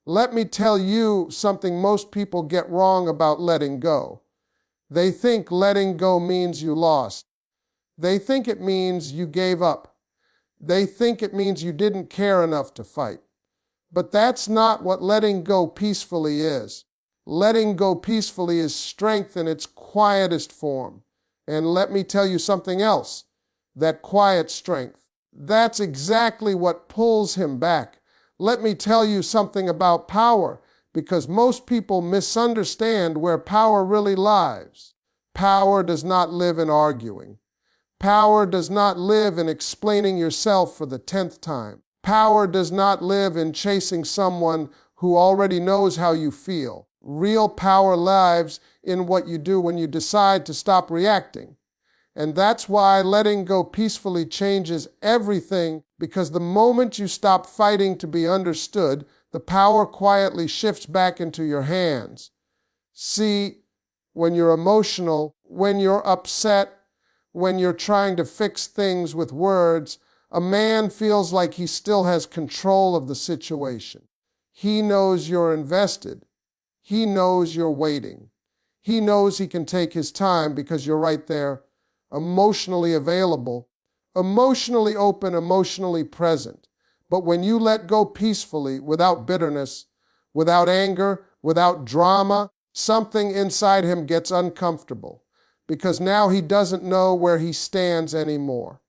Let me tell you something most people get wrong about letting go. They think letting go means you lost. They think it means you gave up. They think it means you didn't care enough to fight. But that's not what letting go peacefully is. Letting go peacefully is strength in its quietest form. And let me tell you something else. That quiet strength, that's exactly what pulls him back. Let me tell you something about power, because most people misunderstand where power really lies. Power does not live in arguing. Power does not live in explaining yourself for the 10th time. Power does not live in chasing someone who already knows how you feel. Real power lives in what you do when you decide to stop reacting. And that's why letting go peacefully changes everything, because the moment you stop fighting to be understood, the power quietly shifts back into your hands. See, when you're emotional, when you're upset, when you're trying to fix things with words, a man feels like he still has control of the situation. He knows you're invested. He knows you're waiting. He knows he can take his time because you're right there, emotionally available, emotionally open, emotionally present. But when you let go peacefully, without bitterness, without anger, without drama, something inside him gets uncomfortable, because now he doesn't know where he stands anymore.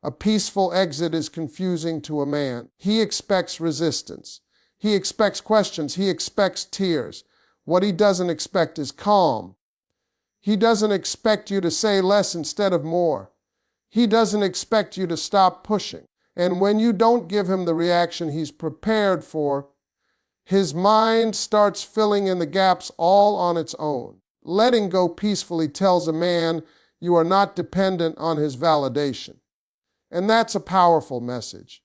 A peaceful exit is confusing to a man. He expects resistance. He expects questions. He expects tears. What he doesn't expect is calm. He doesn't expect you to say less instead of more. He doesn't expect you to stop pushing. And when you don't give him the reaction he's prepared for, his mind starts filling in the gaps all on its own. Letting go peacefully tells a man you are not dependent on his validation. And that's a powerful message.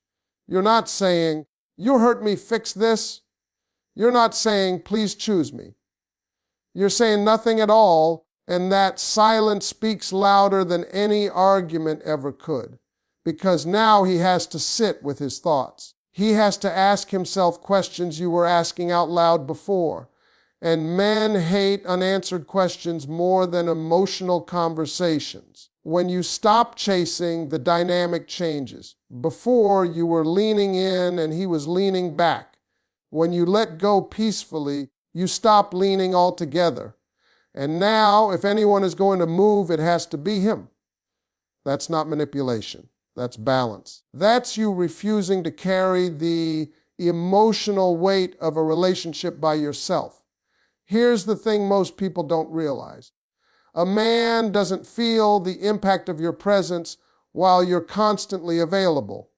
You're not saying, "You hurt me, fix this." You're not saying, "Please choose me." You're saying nothing at all, and that silence speaks louder than any argument ever could. Because now he has to sit with his thoughts. He has to ask himself questions you were asking out loud before. And men hate unanswered questions more than emotional conversations. When you stop chasing, the dynamic changes. Before, you were leaning in and he was leaning back. When you let go peacefully, you stop leaning altogether. And now, if anyone is going to move, it has to be him. That's not manipulation. That's balance. That's you refusing to carry the emotional weight of a relationship by yourself. Here's the thing most people don't realize. A man doesn't feel the impact of your presence while you're constantly available.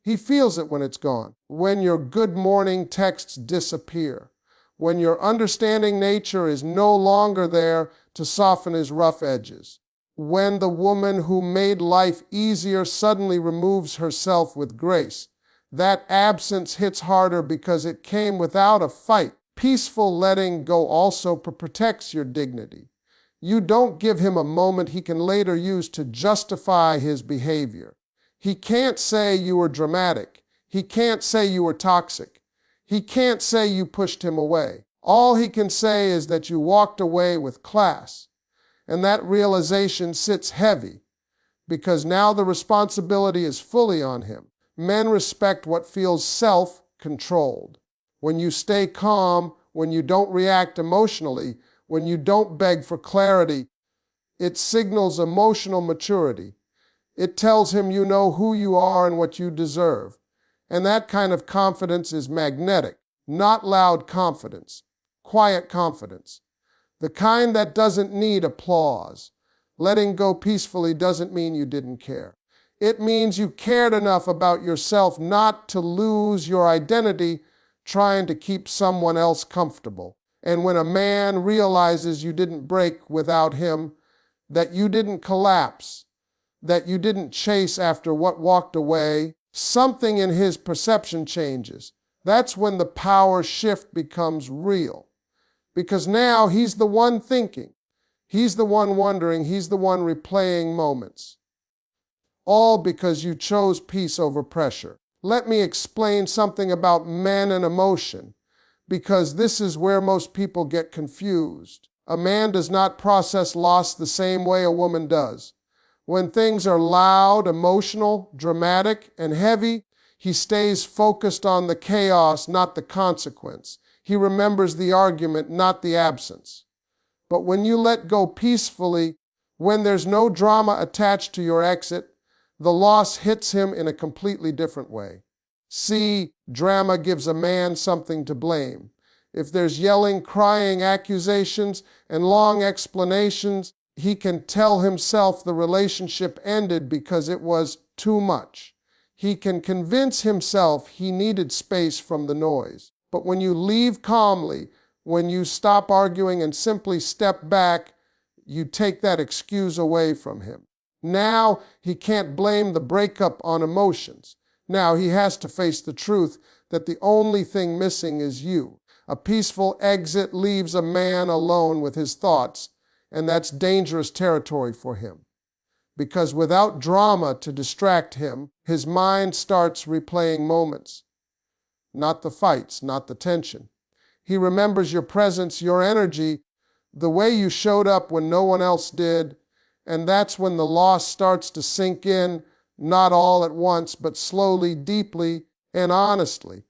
He feels it when it's gone, when your good morning texts disappear, when your understanding nature is no longer there to soften his rough edges, when the woman who made life easier suddenly removes herself with grace. That absence hits harder because it came without a fight. Peaceful letting go also protects your dignity. You don't give him a moment he can later use to justify his behavior. He can't say you were dramatic. He can't say you were toxic. He can't say you pushed him away. All he can say is that you walked away with class. And that realization sits heavy, because now the responsibility is fully on him. Men respect what feels self-controlled. When you stay calm, when you don't react emotionally, when you don't beg for clarity, it signals emotional maturity. It tells him you know who you are and what you deserve. And that kind of confidence is magnetic, not loud confidence, quiet confidence. The kind that doesn't need applause. Letting go peacefully doesn't mean you didn't care. It means you cared enough about yourself not to lose your identity trying to keep someone else comfortable. And when a man realizes you didn't break without him, that you didn't collapse, that you didn't chase after what walked away, something in his perception changes. That's when the power shift becomes real. Because now he's the one thinking. He's the one wondering. He's the one replaying moments. All because you chose peace over pressure. Let me explain something about men and emotion. because this is where most people get confused. A man does not process loss the same way a woman does. When things are loud, emotional, dramatic, and heavy, he stays focused on the chaos, not the consequence. He remembers the argument, not the absence. But when you let go peacefully, when there's no drama attached to your exit, the loss hits him in a completely different way. See, drama gives a man something to blame. If there's yelling, crying, accusations, and long explanations, he can tell himself the relationship ended because it was too much. He can convince himself he needed space from the noise. But when you leave calmly, when you stop arguing and simply step back, you take that excuse away from him. Now he can't blame the breakup on emotions. Now he has to face the truth that the only thing missing is you. A peaceful exit leaves a man alone with his thoughts, and that's dangerous territory for him. Because without drama to distract him, his mind starts replaying moments. Not the fights, not the tension. He remembers your presence, your energy, the way you showed up when no one else did, and that's when the loss starts to sink in, not all at once, but slowly, deeply, and honestly.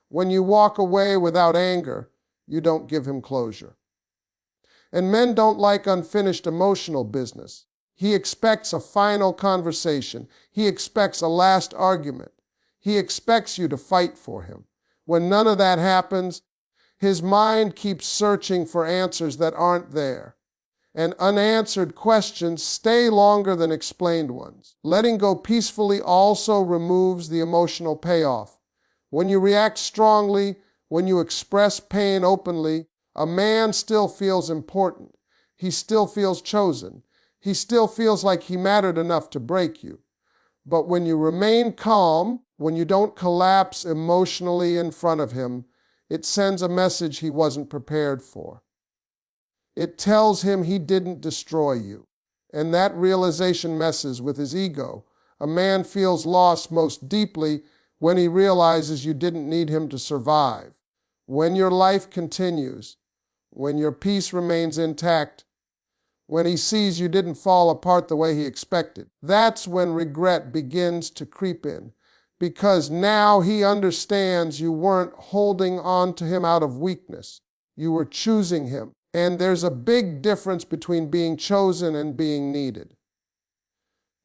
When you walk away without anger, you don't give him closure. And men don't like unfinished emotional business. He expects a final conversation. He expects a last argument. He expects you to fight for him. When none of that happens, his mind keeps searching for answers that aren't there. And unanswered questions stay longer than explained ones. Letting go peacefully also removes the emotional payoff. When you react strongly, when you express pain openly, a man still feels important. He still feels chosen. He still feels like he mattered enough to break you. But when you remain calm, when you don't collapse emotionally in front of him, it sends a message he wasn't prepared for. It tells him he didn't destroy you. And that realization messes with his ego. A man feels lost most deeply when he realizes you didn't need him to survive. When your life continues, when your peace remains intact, when he sees you didn't fall apart the way he expected, that's when regret begins to creep in. Because now he understands you weren't holding on to him out of weakness. You were choosing him. And there's a big difference between being chosen and being needed.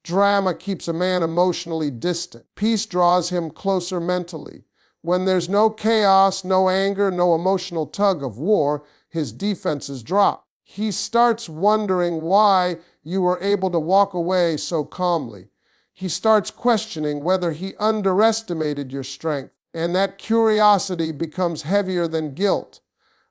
Drama keeps a man emotionally distant. Peace draws him closer mentally. When there's no chaos, no anger, no emotional tug of war, his defenses drop. He starts wondering why you were able to walk away so calmly. He starts questioning whether he underestimated your strength, and that curiosity becomes heavier than guilt.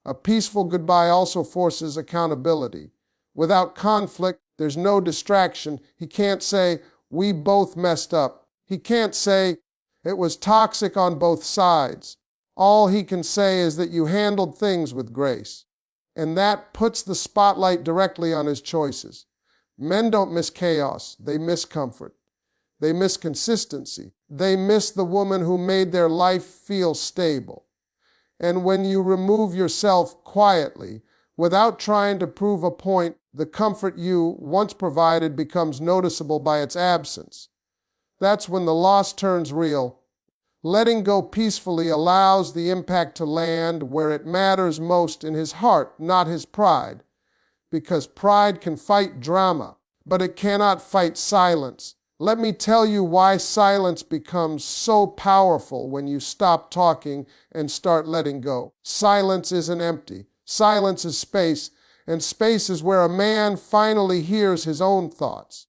A peaceful goodbye also forces accountability. Without conflict, there's no distraction. He can't say, "We both messed up." He can't say, "It was toxic on both sides." All he can say is that you handled things with grace. And that puts the spotlight directly on his choices. Men don't miss chaos. They miss comfort. They miss consistency. They miss the woman who made their life feel stable. And when you remove yourself quietly, without trying to prove a point, the comfort you once provided becomes noticeable by its absence. That's when the loss turns real. Letting go peacefully allows the impact to land where it matters most, in his heart, not his pride. Because pride can fight drama, but it cannot fight silence. Let me tell you why silence becomes so powerful when you stop talking and start letting go. Silence isn't empty. Silence is space, and space is where a man finally hears his own thoughts.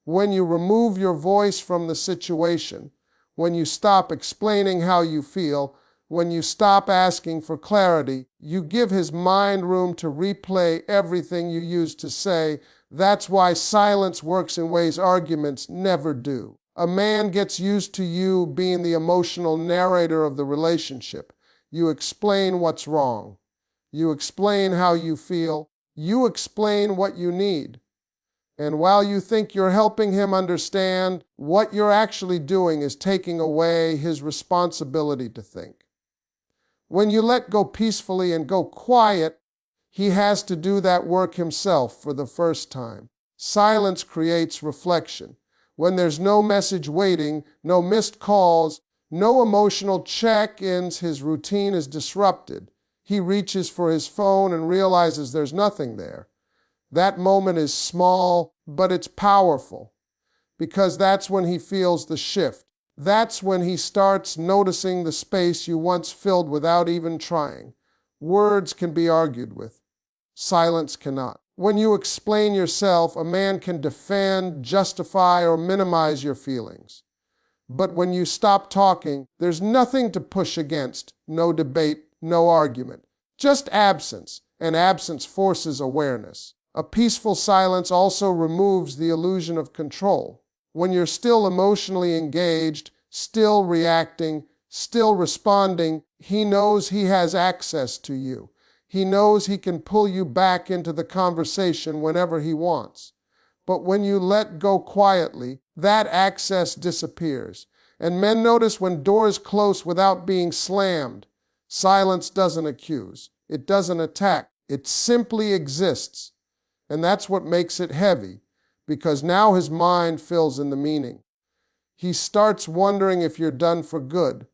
When you remove your voice from the situation, when you stop explaining how you feel, when you stop asking for clarity, you give his mind room to replay everything you used to say. That's why silence works in ways arguments never do. A man gets used to you being the emotional narrator of the relationship. You explain what's wrong. You explain how you feel. You explain what you need. And while you think you're helping him understand, what you're actually doing is taking away his responsibility to think. When you let go peacefully and go quiet, he has to do that work himself for the first time. Silence creates reflection. When there's no message waiting, no missed calls, no emotional check-ins, his routine is disrupted. He reaches for his phone and realizes there's nothing there. That moment is small, but it's powerful, because that's when he feels the shift. That's when he starts noticing the space you once filled without even trying. Words can be argued with. Silence cannot. When you explain yourself, a man can defend, justify, or minimize your feelings. But when you stop talking, there's nothing to push against, no debate, no argument, just absence, and absence forces awareness. A peaceful silence also removes the illusion of control. When you're still emotionally engaged, still reacting, still responding, he knows he has access to you. He knows he can pull you back into the conversation whenever he wants. But when you let go quietly, that access disappears. And men notice when doors close without being slammed. Silence doesn't accuse. It doesn't attack. It simply exists. And that's what makes it heavy, because now his mind fills in the meaning. He starts wondering if you're done for good.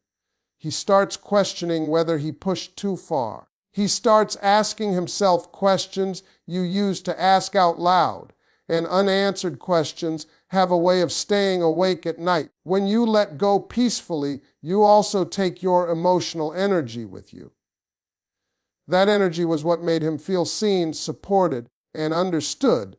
He starts questioning whether he pushed too far. He starts asking himself questions you used to ask out loud, and unanswered questions have a way of staying awake at night. When you let go peacefully, you also take your emotional energy with you. That energy was what made him feel seen, supported, and understood.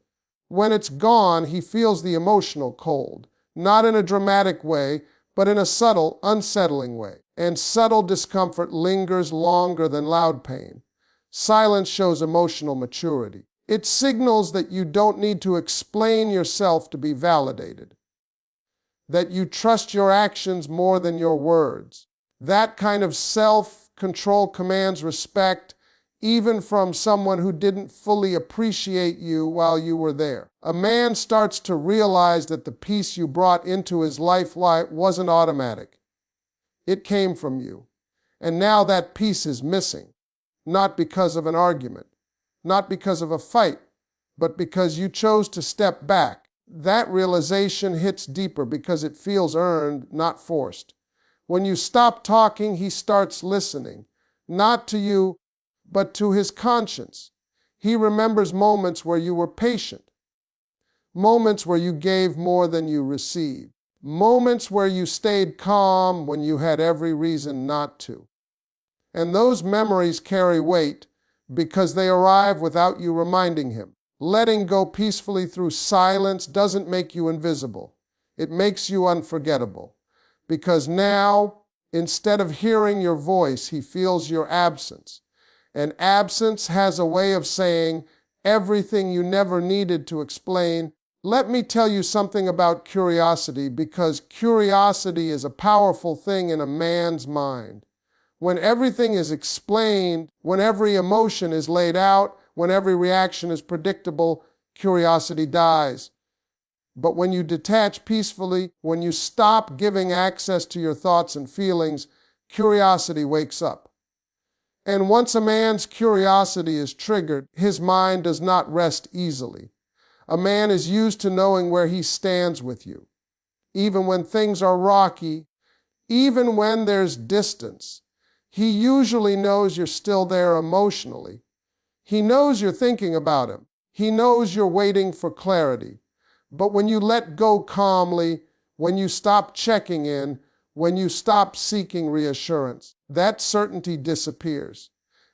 When it's gone, he feels the emotional cold, not in a dramatic way, but in a subtle, unsettling way. And subtle discomfort lingers longer than loud pain. Silence shows emotional maturity. It signals that you don't need to explain yourself to be validated, that you trust your actions more than your words. That kind of self-control commands respect, even from someone who didn't fully appreciate you while you were there. A man starts to realize that the peace you brought into his life wasn't automatic. It came from you. And now that peace is missing, not because of an argument, not because of a fight, but because you chose to step back. That realization hits deeper because it feels earned, not forced. When you stop talking, he starts listening, not to you, but to his conscience. He remembers moments where you were patient, moments where you gave more than you received, moments where you stayed calm when you had every reason not to. And those memories carry weight because they arrive without you reminding him. Letting go peacefully through silence doesn't make you invisible. It makes you unforgettable. Because now, instead of hearing your voice, he feels your absence. And absence has a way of saying everything you never needed to explain. Let me tell you something about curiosity, because curiosity is a powerful thing in a man's mind. When everything is explained, when every emotion is laid out, when every reaction is predictable, curiosity dies. But when you detach peacefully, when you stop giving access to your thoughts and feelings, curiosity wakes up. And once a man's curiosity is triggered, his mind does not rest easily. A man is used to knowing where he stands with you. Even when things are rocky, even when there's distance, he usually knows you're still there emotionally. He knows you're thinking about him. He knows you're waiting for clarity. But when you let go calmly, when you stop checking in, when you stop seeking reassurance, that certainty disappears.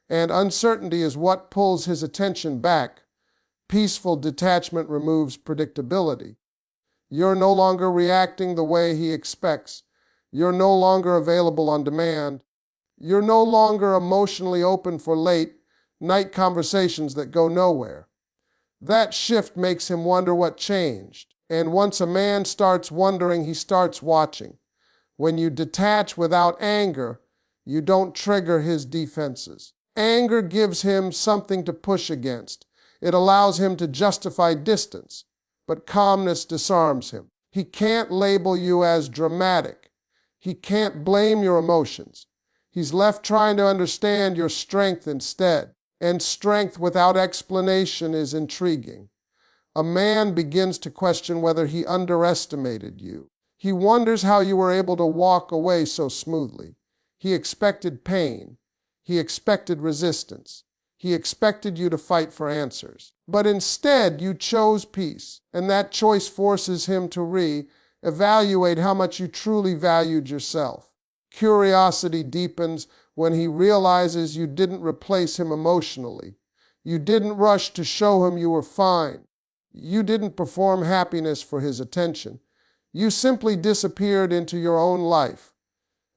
And uncertainty is what pulls his attention back. Peaceful detachment removes predictability. You're no longer reacting the way he expects. You're no longer available on demand. You're no longer emotionally open for late night conversations that go nowhere. That shift makes him wonder what changed. And once a man starts wondering, he starts watching. When you detach without anger, you don't trigger his defenses. Anger gives him something to push against. It allows him to justify distance, but calmness disarms him. He can't label you as dramatic. He can't blame your emotions. He's left trying to understand your strength instead. And strength without explanation is intriguing. A man begins to question whether he underestimated you. He wonders how you were able to walk away so smoothly. He expected pain. He expected resistance. He expected you to fight for answers. But instead, you chose peace, and that choice forces him to re-evaluate how much you truly valued yourself. Curiosity deepens when he realizes you didn't replace him emotionally. You didn't rush to show him you were fine. You didn't perform happiness for his attention. You simply disappeared into your own life.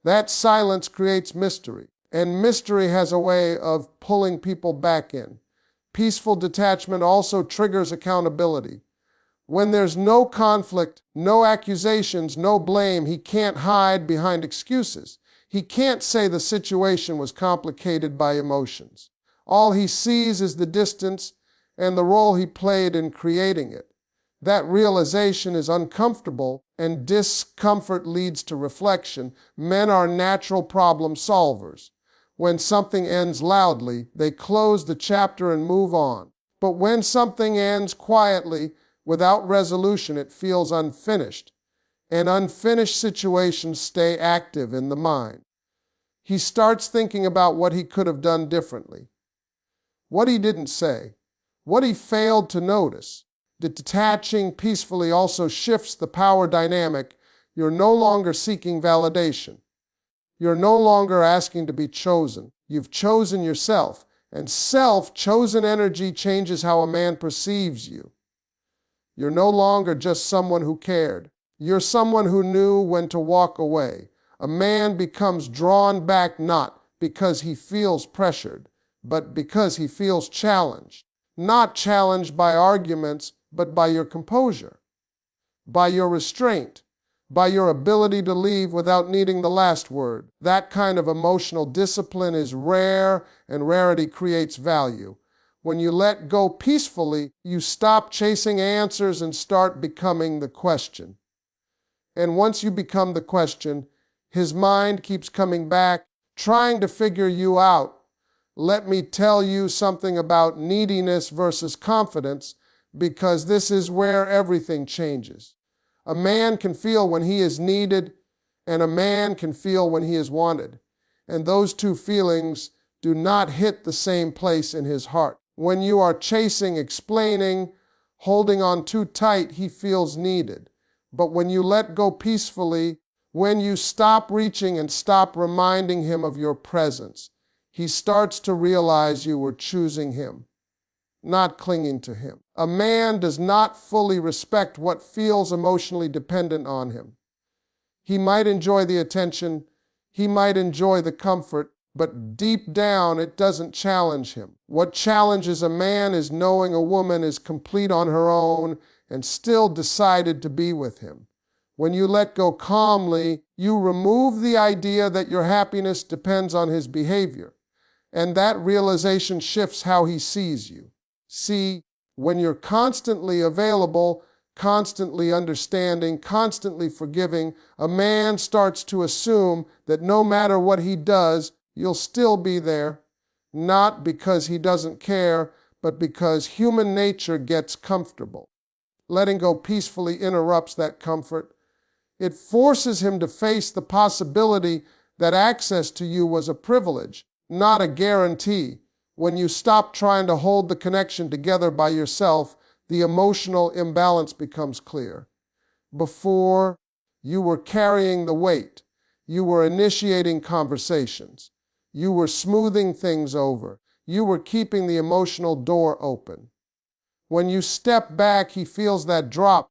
That silence creates mystery, and mystery has a way of pulling people back in. Peaceful detachment also triggers accountability. When there's no conflict, no accusations, no blame, he can't hide behind excuses. He can't say the situation was complicated by emotions. All he sees is the distance and the role he played in creating it. That realization is uncomfortable, and discomfort leads to reflection. Men are natural problem solvers. When something ends loudly, they close the chapter and move on. But when something ends quietly, without resolution, it feels unfinished. And unfinished situations stay active in the mind. He starts thinking about what he could have done differently, what he didn't say, what he failed to notice. Detaching peacefully also shifts the power dynamic. You're no longer seeking validation. You're no longer asking to be chosen. You've chosen yourself, and self-chosen energy changes how a man perceives you. You're no longer just someone who cared. You're someone who knew when to walk away. A man becomes drawn back not because he feels pressured, but because he feels challenged. Not challenged by arguments, but by your composure, by your restraint, by your ability to leave without needing the last word. That kind of emotional discipline is rare, and rarity creates value. When you let go peacefully, you stop chasing answers and start becoming the question. And once you become the question, his mind keeps coming back, trying to figure you out. Let me tell you something about neediness versus confidence, because this is where everything changes. A man can feel when he is needed, and a man can feel when he is wanted. And those two feelings do not hit the same place in his heart. When you are chasing, explaining, holding on too tight, he feels needed. But when you let go peacefully, when you stop reaching and stop reminding him of your presence, he starts to realize you were choosing him, not clinging to him. A man does not fully respect what feels emotionally dependent on him. He might enjoy the attention, he might enjoy the comfort, but deep down it doesn't challenge him. What challenges a man is knowing a woman is complete on her own and still decided to be with him. When you let go calmly, you remove the idea that your happiness depends on his behavior, and that realization shifts how he sees you. See, when you're constantly available, constantly understanding, constantly forgiving, a man starts to assume that no matter what he does, you'll still be there, not because he doesn't care, but because human nature gets comfortable. Letting go peacefully interrupts that comfort. It forces him to face the possibility that access to you was a privilege, not a guarantee. When you stop trying to hold the connection together by yourself, the emotional imbalance becomes clear. Before, you were carrying the weight. You were initiating conversations. You were smoothing things over. You were keeping the emotional door open. When you step back, he feels that drop,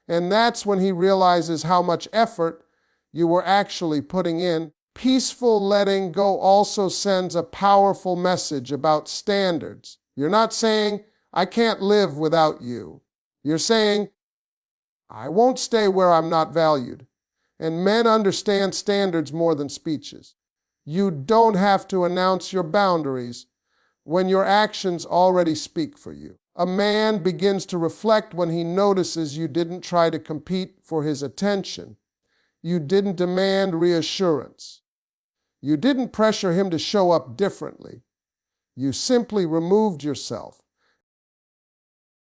and that's when he realizes how much effort you were actually putting in. Peaceful letting go also sends a powerful message about standards. You're not saying, I can't live without you. You're saying, I won't stay where I'm not valued. And men understand standards more than speeches. You don't have to announce your boundaries when your actions already speak for you. A man begins to reflect when he notices you didn't try to compete for his attention. You didn't demand reassurance. You didn't pressure him to show up differently. You simply removed yourself.